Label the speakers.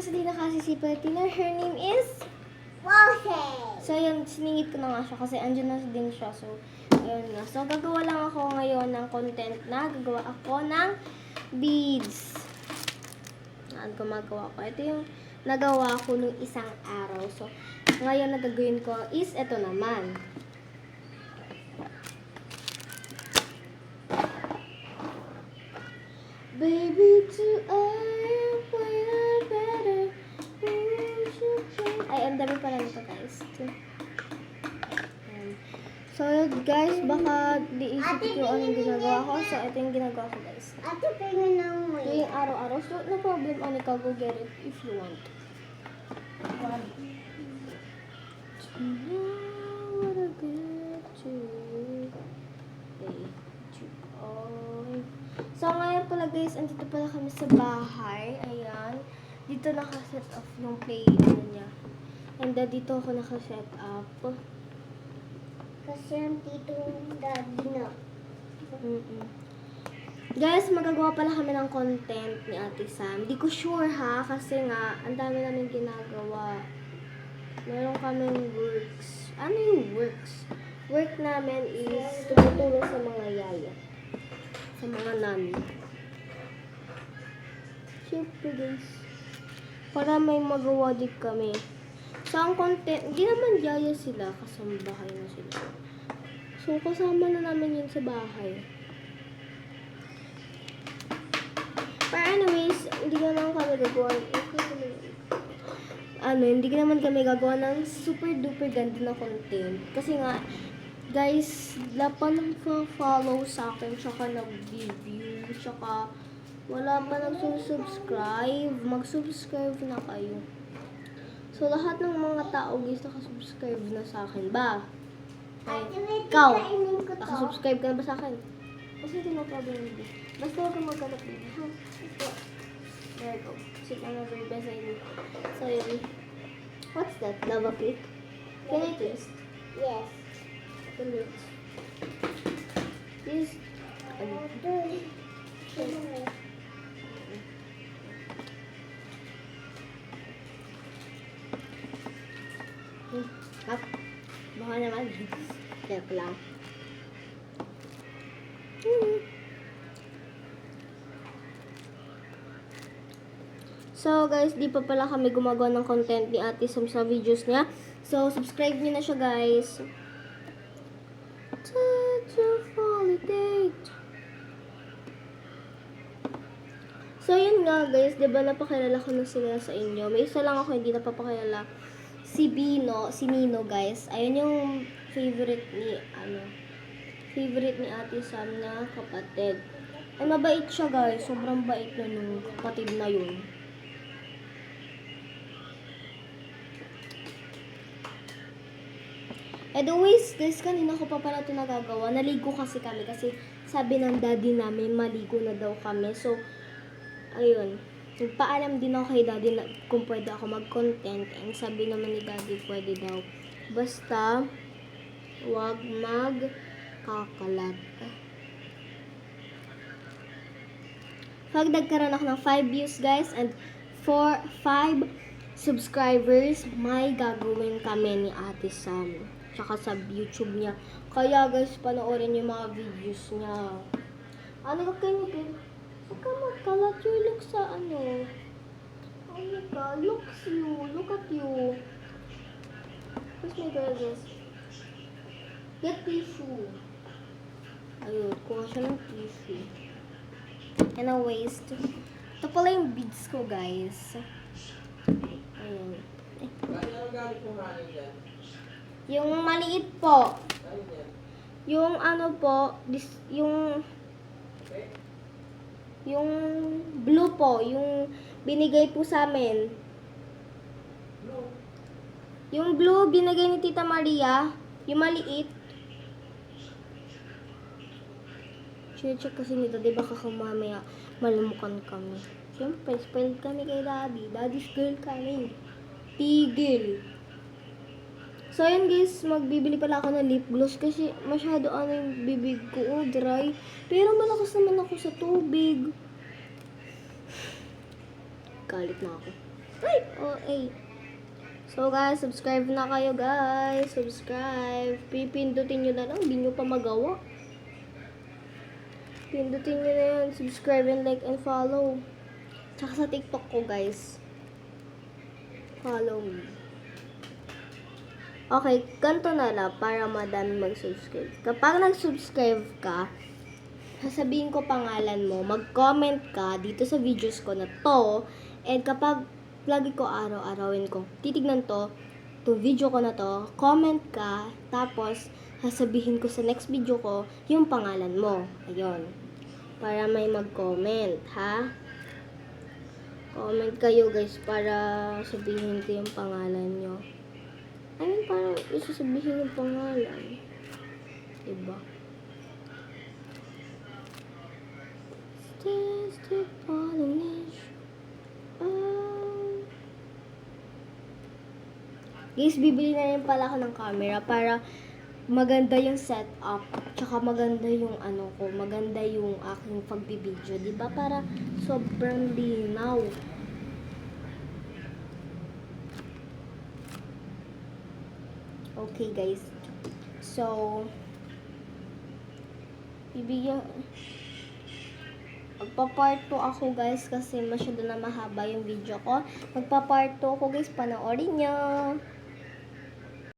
Speaker 1: na sa dina kasi si Platina. Her name is...
Speaker 2: Roses.
Speaker 1: So, yun, siningit ko na nga siya kasi andyan na din siya. So, ayun nga. So, gagawa lang ako ngayon ng content na gagawa ako ng beads. Ang gumagawa ko. Ito yung nagawa ko nung isang araw. So, ngayon na gagawin ko is ito naman. Baby, to I am better. Ay, ang dami pala nito, guys. So, guys, baka diisip ko anong ginagawa ko. So, ito yung ginagawa ko, guys.
Speaker 2: Ate, pengen na mo.
Speaker 1: Ito yung araw-araw. So, no problem, Anika. Go get it if you want. So, ngayon pala, guys, andito pala kami sa bahay. Ayan. Dito naka-set up yung play niya. And dito ako naka-set up.
Speaker 2: Kasi ang titong daddy na.
Speaker 1: Guys, magagawa pala kami ng content ni Ate Sam. Di ko sure ha, kasi nga, ang dami namin ginagawa. Meron kaming works. Ano yung works? Work namin is tumutulong sa mga yaya. Sa mga nani. Siyempre guys. Para may magawa din kami. So, ang content, hindi naman yaya sila, kasambahay na sila. So, kasama na namin yun sa bahay. But anyways, hindi naman kami gagawa hindi naman kami gagawa ng super duper ganda na content. Kasi nga, guys, lapan ng follow sa akin, tsaka nag-review, tsaka wala pa nagsusubscribe. Mag-subscribe na kayo. So, lahat ng mga tao, guys, nakasubscribe na sa akin ba? Ay, ikaw, nakasubscribe ka na ba sa akin? Kasi hindi mo problem dito. Basta huwag kang magkalap dito. Ha? Ito. There you go. Sit on the very best side. So, yun. What's that? Lava cake? Can I taste?
Speaker 2: Yes.
Speaker 1: Can I This. Hap. Baka naman. Joke lang. So, guys, di pa pala kami gumagawa ng content ni Ate Sam sa videos niya. So, subscribe niyo na siya, guys. So, yun nga, guys. Diba napakilala ko na sila sa inyo. May isa lang ako hindi napapakilala. Si Nino, guys. Ayun yung favorite ni Ate Sam na kapatid. Ay, mabait siya, guys. Sobrang bait na nung kapatid na yun. Anyways, guys, kanina ko pa pala ito nagagawa. Naligo kasi kami kasi sabi ng daddy namin maligo na daw kami. So, ayun. Nagpaalam din ako kay daddy na kung pwede ako mag-content. And sabi naman ni daddy pwede daw. Basta, wag magkakalat. Pag nagkaroon ako ng 5 views, guys, and 5 subscribers, may gagawin kami ni Ate Sam. Tsaka sa YouTube niya. Kaya, guys, panoorin yung mga videos niya. Ano ka kayo? Huwag ka magkalat. You look sa ano. Ano ka? Look at you. Where's my glasses? Get tissue. Ayun, kuha siya ng tissue. And a waist. Ito pala yung beads ko, guys. Ayun. Yung maliit po. Yung ano po, yung blue po, yung binigay po sa amin. Yung blue binigay ni Tita Maria, yung maliit. Check kasi nito, di ba kakamamaya malumukan kami. Siyempre, spoiled kami kay Daddy. Daddy's girl kami. Tigil. So, ayun guys, magbibili pala ako ng lip gloss kasi masyado yung bibig ko, dry. Pero malakas naman ako sa tubig. Galit na ako. Ay! Oh, ay. So guys, subscribe na kayo guys. Subscribe. Pipindutin nyo na lang. Hindi nyo pa magawa. Pindutin nyo na yan. Subscribe and like and follow. Tsaka sa TikTok ko guys. Follow me. Okay, ganito na lang para madami mag-subscribe. Kapag nag-subscribe ka, sasabihin ko pangalan mo, mag-comment ka dito sa videos ko na to, and kapag lagi ko araw-arawin ko, titignan to video ko na to, comment ka, tapos sasabihin ko sa next video ko yung pangalan mo. Ayun. Para may mag-comment, ha? Comment kayo guys para sabihin ko yung pangalan nyo. I mean, parang isasabihin yung pangalan. Diba? Stay Polynesian. Guys, bibili na rin pala ako ng camera para maganda yung setup. Tsaka maganda yung maganda yung aking pagbibideo. Diba? Para sobrang linaw. Okay guys. So, magpa-part 2 ako guys kasi masyado na mahaba yung video ko. Magpa-part 2 ako guys, panoorin nyo.